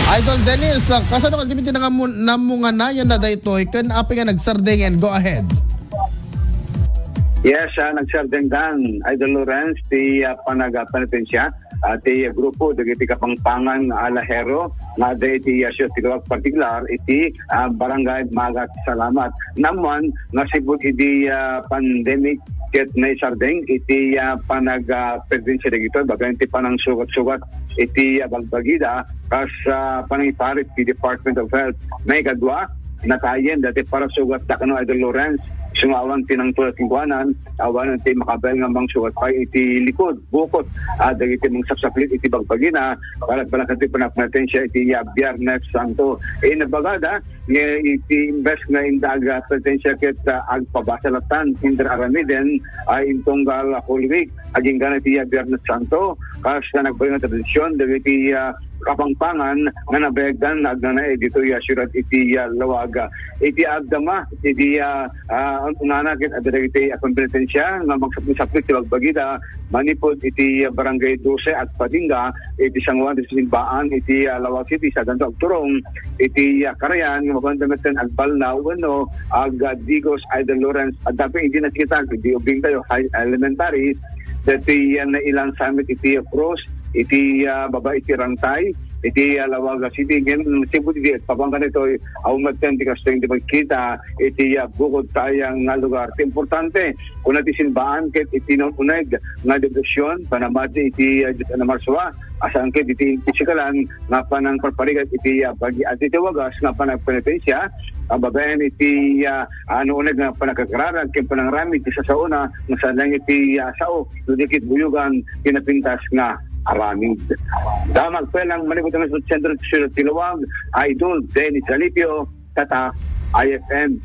Idol Dennis, kasano ka gamitin na nga na yan na daytoy kan api nga nagsarding and go ahead. Yes, nagsardenggan Idol Lawrence ti panagpanitensya ti grupo dagiti kapangpangan alahero nga iti asyo tilawag partikular iti barangay Magat Salamat. Naman nga sibut iti pandemic ket na isardeng iti panagpredensya dagito bagan iti panang sugat-sugat iti bagbagida kas panangiparit ti Department of Health. May kadwa natayen dati para sugat da kano Idol Lawrence sumawang tinang tulad tingkuanan awan iti makabel nga mang sugat pa iti likod bukod dagiti mong sapsaplit iti bagbagina para iti panagpatensya iti Biyernes Santo nabagada iti invest nga indag patensya ket agpabasalatan indra aramiden ay intunggal Holy Week aging ganit iti Biyernes Santo kas na nagbayang tradisyon dagiti kapangpangan nga nabayagdan agnana dito syudad iti Lawaga iti agdama iti unana ket adagiti kompetensya nga magsapit ti bagbagida manipod iti barangay 12 at Padinga iti sangwan ti simbaan iti Lawag City sa ganto agturong iti Karayan nga magandameten agbalnaw wenno ag Digos Idol Lawrence at dapat hindi nakita iti ubing tayo high elementary dati na ilang summit iti cross iti baba iti Rantay iti Lawag City ngem sibut iti papangkan ito aumaten ti kasteng di magkita iti bukod tayang nga lugar. Importante kung iti sinbaan ket iti uneg nga debosyon panamati iti na Marswa asan ket iti pisikalan nga panang parparigat iti bagi at iti wagas nga panagpenitensya babaen iti uneg nga panagkakraran ket panangrami iti sasauna nga sanang iti sao dudikit buyugan pinapintas nga aramid. Damag pelang manibutan sa Sentro Tilawag, Idol Dennis Alipio, Tata IFM.